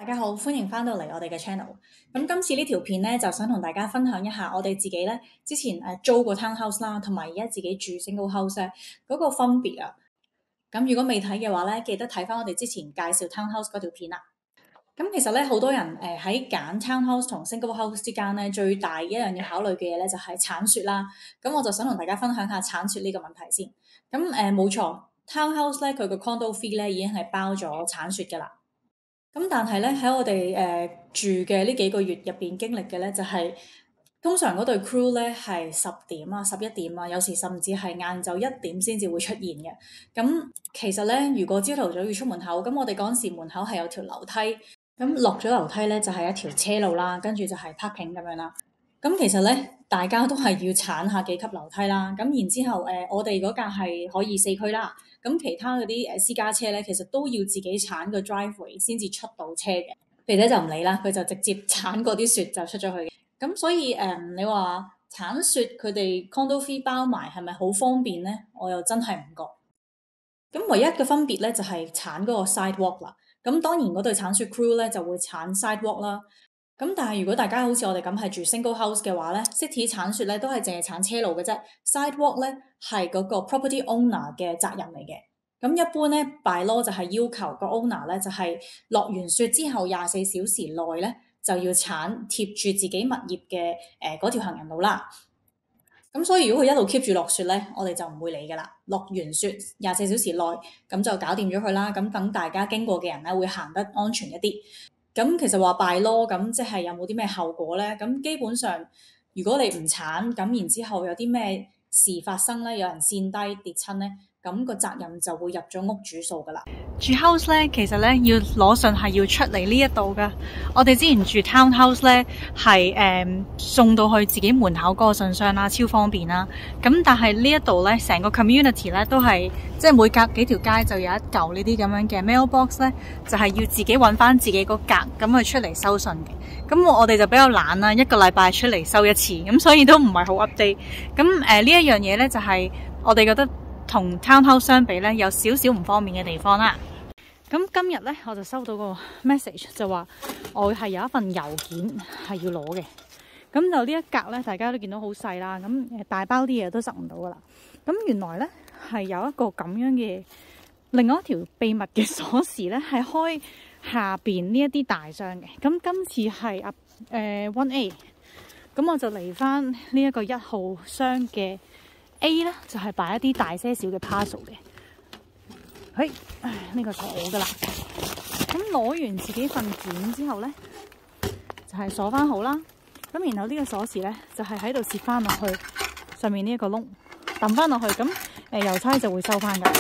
大家好，歡迎翻到嚟我哋嘅 channel。咁今次呢條片咧，就想同大家分享一下我哋自己咧之前租過 townhouse 啦，同埋而家自己住 single house 咧嗰個分別啊。咁如果未睇嘅話咧，記得睇翻我哋之前介紹 townhouse 嗰條片啦。咁其實咧，好多人喺揀 townhouse 同 single house 之間咧，最大一樣要考慮嘅嘢咧就係鏟雪啦。咁我就想同大家分享下鏟雪呢個問題先。咁冇錯，townhouse 咧佢個 condo fee 咧已經係包咗鏟雪噶啦。咁但係咧喺我哋住嘅呢幾個月入邊經歷嘅咧，就係通常嗰隊 crew 咧係10點啊、11點啊，有時甚至係晏晝1點先至會出現嘅。咁其實咧，如果朝頭早要出門口，咁我哋嗰陣時門口係有條樓梯，咁落咗樓梯咧就係一條車路啦，跟住就係 parking 咁樣啦。咁其實咧，大家都係要鏟下幾級樓梯啦。咁然之後我哋嗰架係可以4驅啦。咁其他嗰啲私家車咧，其實都要自己鏟個 driveway 先至出到車嘅。肥仔就唔理啦，佢就直接鏟過啲雪就出咗去嘅。咁所以你話鏟雪佢哋 condo fee 包埋係咪好方便咧？我又真係唔覺。咁唯一嘅分別咧就係鏟嗰個 sidewalk 啦。咁當然嗰隊鏟雪 crew 咧就會鏟 sidewalk 啦。咁但係如果大家好似我哋咁係住 single house 嘅話咧，city 鏟雪咧都係淨係鏟車路嘅啫。sidewalk 咧係嗰個 property owner 嘅責任嚟嘅。咁一般咧 by law 就係要求個 owner 咧就係落完雪之後24小時內咧就要鏟貼住自己物業嘅嗰條行人路啦。咁所以如果佢一路 keep 住落雪咧，我哋就唔會理噶啦。落完雪24小時內咁就搞掂咗佢啦。咁等大家經過嘅人咧會行得安全一啲。咁其實話by law咁即係有冇啲咩後果咧？咁基本上如果你唔鏟咁，然之後有啲咩事發生咧，有人跣低跌親咧，咁個責任就會入咗屋主數噶啦。住 house 咧，其實咧要攞信係要出嚟呢一度噶。我哋之前住 townhouse 咧，係送到去自己門口嗰個信箱啦，超方便啦。咁但係呢一度咧，成個 community 咧都係即係每隔幾條街就有一嚿呢啲咁樣嘅 mailbox 咧，就係要自己揾翻自己個格咁去出嚟收信嘅。咁我哋就比較懶啦，一個禮拜出嚟收一次，咁所以都唔係好 update。咁呢一樣嘢咧，就係我哋覺得同 townhouse 相比咧，有少少唔方便嘅地方啦。咁今日咧，我就收到個 message 就話我係有一份郵件係要攞嘅。咁就呢一格咧，大家都見到好細啦。咁大包啲嘢都塞唔到噶啦。咁原來咧係有一個咁樣嘅另外一條秘密嘅鎖匙咧，係開下邊呢一啲大箱嘅。咁今次係1A，咁我就嚟翻呢一個1號箱嘅 A 咧，就係擺一啲大些少嘅 parcel 嘅。嘿，呢個就我噶啦。咁攞完自己份件之後咧，就係鎖翻好啦。咁然後呢個鎖匙咧，就係喺度攝翻落去上面呢一個窿，抌翻落去。咁郵差就會收翻噶。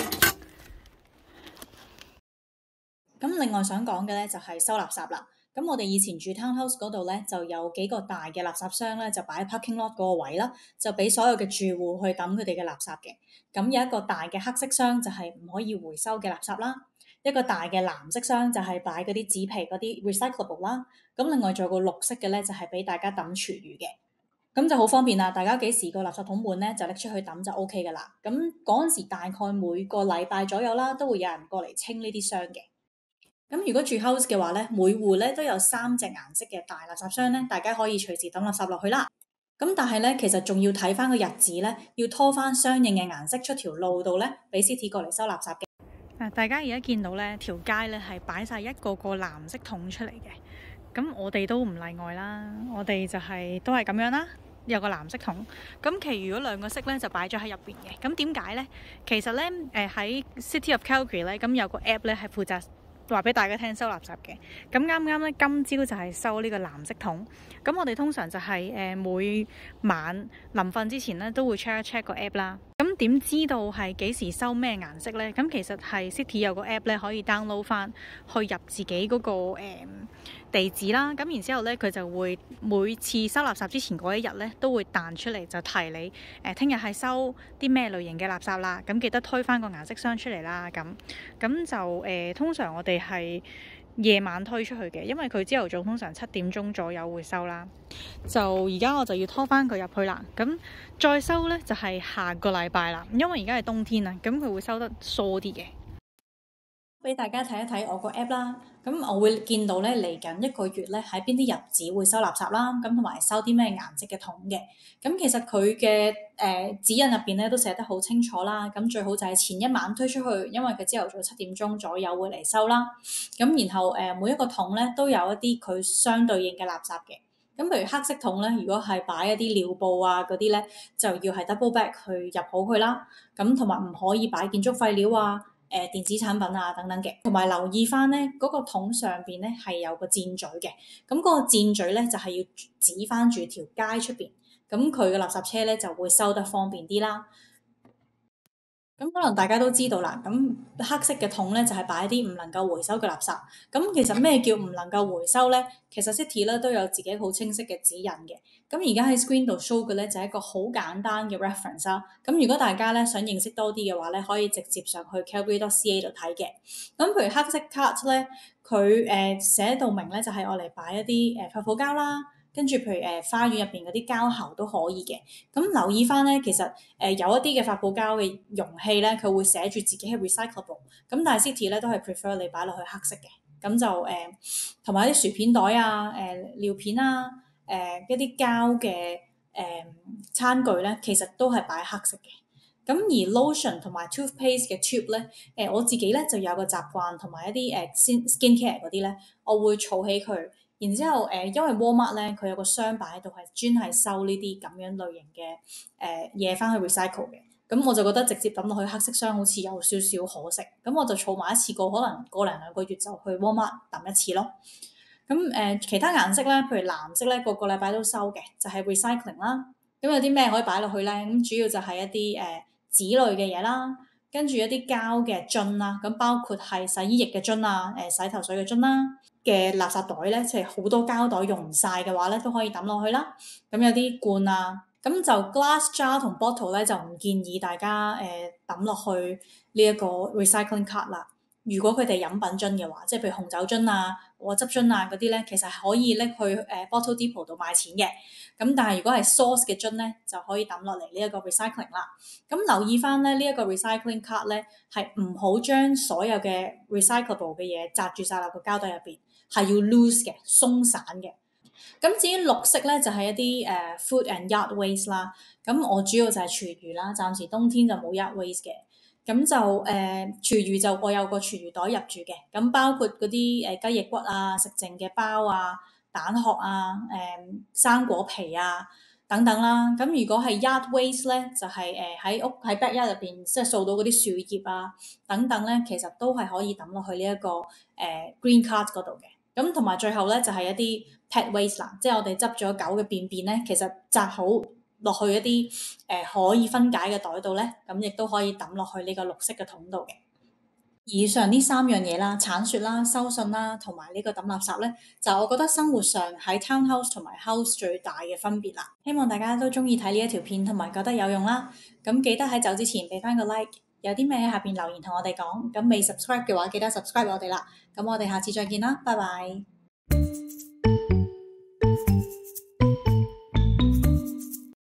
咁另外想講嘅咧就係收垃圾啦。咁我哋以前住 townhouse 嗰度咧，就有幾個大嘅垃圾箱咧，就擺喺 parking lot 嗰個位啦，就俾所有嘅住戶去抌佢哋嘅垃圾嘅。咁有一個大嘅黑色箱就係唔可以回收嘅垃圾啦，一個大嘅藍色箱就係擺嗰啲紙皮嗰啲 recyclable 啦。咁另外仲有個綠色嘅咧，就係俾大家抌廚餘嘅。咁就好方便啦，大家幾時個垃圾桶滿咧，就拎出去抌就 OK 噶啦。咁嗰陣時大概每個禮拜左右啦，都會有人過嚟清呢啲箱嘅。咁如果住 house 嘅話咧，每戶咧都有3隻顏色嘅大垃圾箱咧，大家可以隨時抌垃圾落去啦。咁但係咧，其實仲要睇翻個日子咧，要拖翻相應嘅顏色出條路度咧，俾 city 過嚟收垃圾嘅。大家而家見到咧，條街咧係擺晒一個個藍色桶出嚟嘅。咁我哋都唔例外啦，我哋就都係咁樣啦，有個藍色桶。咁其餘嗰2個色咧就擺咗喺入邊嘅。咁點解咧？其實咧喺City of Calgary 咧，咁有個 app 咧係負責話俾大家聽收垃圾嘅。咁啱啱咧今朝就係收呢個藍色桶。咁我哋通常就係每晚臨瞓之前咧都會 check 一 check 個 app 啦。咁點知道係幾時收咩顏色咧？咁其實係 City 有個 app 咧可以 download 翻去入自己嗰個地址啦。咁然之後咧佢就會每次收垃圾之前嗰一日咧都會彈出嚟就提你聽日係收啲咩類型嘅垃圾啦。咁記得推翻個顏色箱出嚟啦。咁就通常我哋係夜晚推出去嘅，因為佢朝頭早通常7點鐘左右會收啦。就而家我就要拖翻佢入去啦。咁再收呢，就係下個禮拜啦，因為而家係冬天啦，咁佢會收得疏啲嘅。俾大家睇一睇我個 app 啦，咁我會見到咧嚟緊一個月咧喺邊啲日子會收垃圾啦，咁同埋收啲咩顏色嘅桶嘅。咁其實佢嘅指引入邊咧都寫得好清楚啦。咁最好就係前一晚推出去，因為佢朝頭早7點鐘左右會嚟收啦。咁然後每一個桶咧都有一啲佢相對應嘅垃圾嘅。咁譬如黑色桶咧，如果係擺一啲尿布啊嗰啲咧，就要係 double back 去入好佢啦。咁同埋唔可以擺建築廢料啊。電子產品啊等等嘅，同埋留意翻咧嗰個桶上邊咧係有個箭嘴嘅，咁嗰個箭嘴咧就係要指翻住條街出邊，咁佢嘅垃圾車咧就會收得方便啲啦。咁可能大家都知道啦，咁黑色嘅桶咧就係擺啲唔能夠回收嘅垃圾。咁其實咩叫唔能夠回收咧？其實 City 咧都有自己好清晰嘅指引嘅。咁而家喺 screen 度 show 嘅咧就係一個好簡單嘅 reference 啦。咁如果大家咧想認識多啲嘅話咧，可以直接上去 Calgary.ca 度睇嘅。咁譬如黑色 cart 咧，佢寫到明咧就係我嚟擺一啲發泡膠啦。跟住，譬如花園入邊嗰啲膠喉都可以嘅。咁留意翻咧，其實有一啲嘅發泡膠嘅容器咧，佢會寫住自己係 recyclable。咁但係 City 咧都係 prefer 你擺落去黑色嘅。咁就同埋啲薯片袋啊、尿片啊、一啲膠嘅餐具咧，其實都係擺黑色嘅。咁而 lotion 同埋 toothpaste 嘅 tube 咧，我自己咧就有個習慣，同埋一啲skin care 嗰啲咧，我會儲起佢。然之後因為 Walmart 咧，佢有個箱擺喺度，係專係收呢啲咁樣類型嘅嘢翻去 recycle 嘅。咁我就覺得直接抌落去黑色箱好似有少少可惜。咁我就儲埋一次過，可能個零兩個月就去 Walmart 抌一次咯。咁其他顏色咧，譬如藍色咧，個個禮拜都收嘅，就係 recycling 啦。咁有啲咩可以擺落去咧？咁主要就係一啲紙類嘅嘢啦，跟住一啲膠嘅樽啦，咁包括係洗衣液嘅樽啊、洗頭水嘅樽啦嘅垃圾袋咧，即係好多膠袋用唔晒嘅話咧，都可以抌落去啦。咁有啲罐啊，咁就 glass jar 同 bottle 咧就唔建議大家抌落去呢一個 recycling cart 啦。如果佢哋飲品樽嘅話，即係譬如紅酒樽啊、果汁樽啊嗰啲咧，其實係可以拎去bottle depot 度賣錢嘅。咁但係如果係 source 嘅樽咧，就可以抌落嚟呢一個 recycling 啦。咁留意翻咧，呢一個 recycling cart 咧係唔好將所有嘅 recyclable 嘅嘢紮住晒落個膠袋入邊，係要 loose 嘅、鬆散嘅。咁至於綠色咧，就係一啲food and yard waste 啦。咁我主要就係廚餘啦，暫時冬天就冇 yard waste 嘅。咁就廚餘就我有個廚餘袋入住嘅，咁包括嗰啲雞翼骨啊、食剩嘅包啊、蛋殼啊、生果皮啊等等啦。咁如果係 yard waste 咧，就係喺 backyard 入邊，即係掃到嗰啲樹葉啊等等咧，其實都係可以抌落去呢一個green cart 嗰度嘅。咁同埋最後咧就係一啲 pet waste 啦，即係我哋執咗狗嘅便便咧，其實紮好落去一啲可以分解嘅袋度咧，咁亦都可以抌落去呢個綠色嘅桶度嘅。以上呢3樣嘢啦，鏟雪啦、收信啦，同埋呢個抌垃圾咧，就我覺得生活上喺 townhouse 同埋 house 最大嘅分別啦。希望大家都中意睇呢一條片，同埋覺得有用啦。咁記得喺走之前俾翻個 like，有啲咩喺下邊留言同我哋講。咁未 subscribe 嘅話，記得 subscribe 我哋啦。咁我哋下次再見啦，拜拜。